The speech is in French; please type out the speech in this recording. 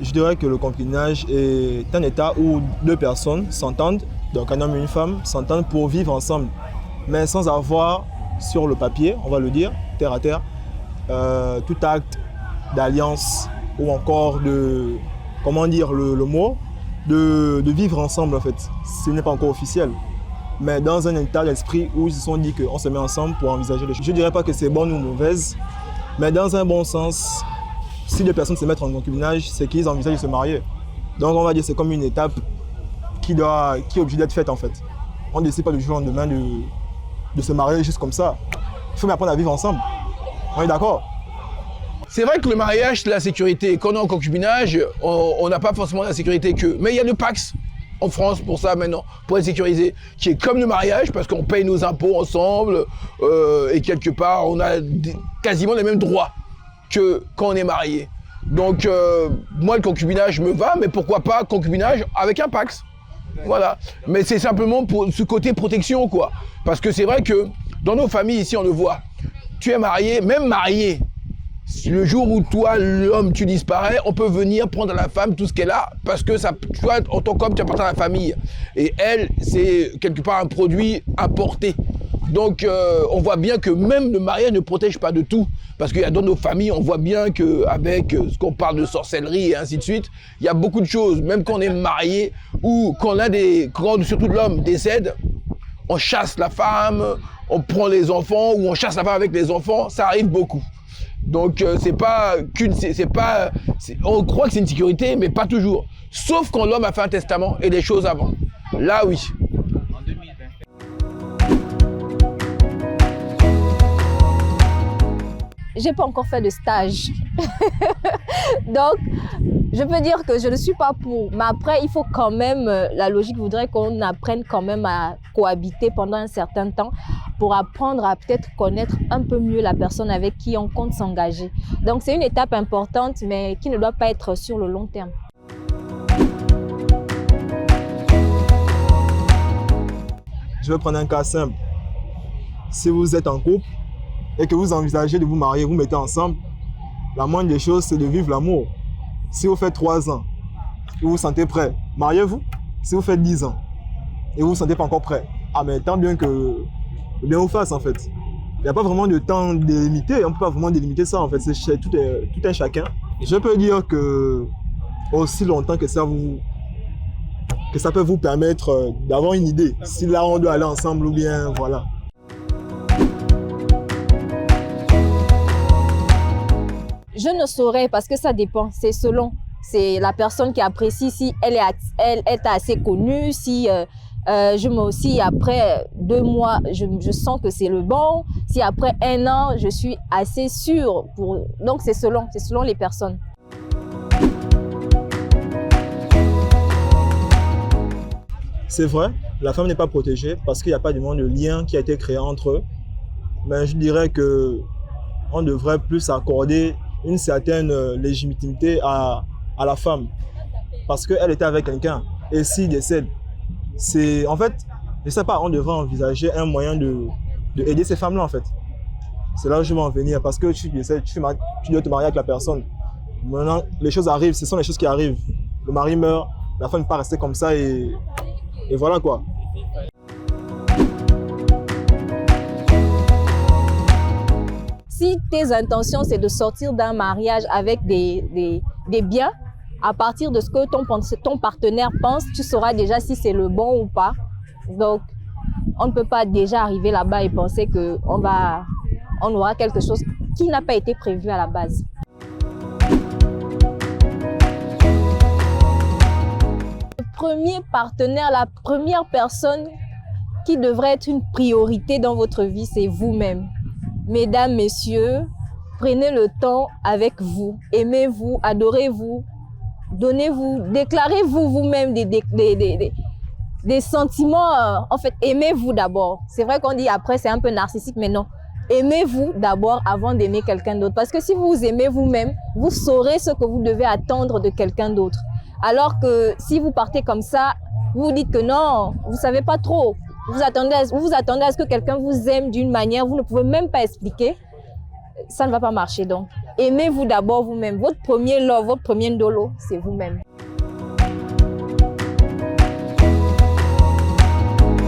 Je dirais que le concubinage est un état où deux personnes s'entendent, donc un homme et une femme s'entendent pour vivre ensemble, mais sans avoir sur le papier, on va le dire, terre à terre, tout acte d'alliance ou encore de, comment dire le mot, de vivre ensemble en fait. Ce n'est pas encore officiel, mais dans un état d'esprit où ils se sont dit qu'on se met ensemble pour envisager les choses. Je ne dirais pas que c'est bon ou mauvaise, mais dans un bon sens, si deux personnes se mettent en concubinage, c'est qu'ils envisagent de se marier. Donc on va dire que c'est comme une étape qui est obligée d'être faite en fait. On ne décide pas du jour au lendemain de se marier juste comme ça. Il faut apprendre à vivre ensemble. On est d'accord? C'est vrai que le mariage, c'est la sécurité. Quand on est en concubinage, on n'a pas forcément la sécurité que. Mais il y a le Pacs en France pour ça maintenant, pour être sécurisé, qui est comme le mariage parce qu'on paye nos impôts ensemble et quelque part on a quasiment les mêmes droits que quand on est marié. Donc moi le concubinage me va, mais pourquoi pas concubinage avec un Pacs? Voilà. Mais c'est simplement pour ce côté protection quoi. Parce que c'est vrai que dans nos familles ici on le voit. Tu es marié, même marié. Le jour où toi, l'homme, tu disparais, on peut venir prendre à la femme tout ce qu'elle a parce que ça, toi, en tant qu'homme, tu appartiens à la famille. Et elle, c'est quelque part un produit importé. Donc, on voit bien que même le mariage ne protège pas de tout. Parce qu'il y a dans nos familles, on voit bien qu'avec ce qu'on parle de sorcellerie et ainsi de suite, il y a beaucoup de choses. Même quand on est marié ou quand surtout l'homme décède, on chasse la femme, on prend les enfants ou on chasse la femme avec les enfants, ça arrive beaucoup. Donc on croit que c'est une sécurité, mais pas toujours. Sauf quand l'homme a fait un testament et des choses avant. Là, oui. J'ai pas encore fait de stage. Donc, je peux dire que je ne suis pas pour. Mais après, il faut quand même, la logique voudrait qu'on apprenne quand même à cohabiter pendant un certain temps pour apprendre à peut-être connaître un peu mieux la personne avec qui on compte s'engager. Donc, c'est une étape importante, mais qui ne doit pas être sur le long terme. Je vais prendre un cas simple. Si vous êtes en couple et que vous envisagez de vous marier, vous mettez ensemble, la moindre des choses, c'est de vivre l'amour. Si vous faites 3 ans et vous vous sentez prêt, mariez-vous. Si vous faites 10 ans et vous ne vous sentez pas encore prêt, mais tant bien que bien vous fasse en fait. Il n'y a pas vraiment de temps délimité, on ne peut pas vraiment délimiter ça en fait, c'est tout un chacun. Je peux dire que aussi longtemps que ça peut vous permettre d'avoir une idée, si là on doit aller ensemble ou bien voilà. Je ne saurais parce que ça dépend, c'est selon. C'est la personne qui apprécie si elle est assez connue, si si après 2 mois, je sens que c'est le bon, si après 1 an, je suis assez sûre. Donc c'est selon les personnes. C'est vrai, la femme n'est pas protégée parce qu'il n'y a pas vraiment de lien qui a été créé entre eux. Mais je dirais qu'on devrait plus accorder une certaine légitimité à la femme parce qu'elle était avec quelqu'un et s'il décède, c'est en fait, je sais pas, on devrait envisager un moyen de aider ces femmes-là en fait. C'est là où je veux en venir parce que tu décèdes, tu dois te marier avec la personne. Maintenant, les choses arrivent, ce sont les choses qui arrivent. Le mari meurt, la femme ne peut pas rester comme ça et voilà quoi. Si tes intentions, c'est de sortir d'un mariage avec des biens, à partir de ce que ton partenaire pense, tu sauras déjà si c'est le bon ou pas. Donc, on ne peut pas déjà arriver là-bas et penser qu'on aura quelque chose qui n'a pas été prévu à la base. Le premier partenaire, la première personne qui devrait être une priorité dans votre vie, c'est vous-même. Mesdames, messieurs, prenez le temps avec vous, aimez-vous, adorez-vous, donnez-vous, déclarez-vous vous-même des sentiments. En fait, aimez-vous d'abord. C'est vrai qu'on dit après c'est un peu narcissique, mais non. Aimez-vous d'abord avant d'aimer quelqu'un d'autre. Parce que si vous vous aimez vous-même, vous saurez ce que vous devez attendre de quelqu'un d'autre. Alors que si vous partez comme ça, vous vous dites que non, vous ne savez pas trop. vous vous attendez à ce que quelqu'un vous aime d'une manière, vous ne pouvez même pas expliquer, ça ne va pas marcher. Donc, aimez-vous d'abord vous-même. Votre premier love, votre premier ndolo, c'est vous-même.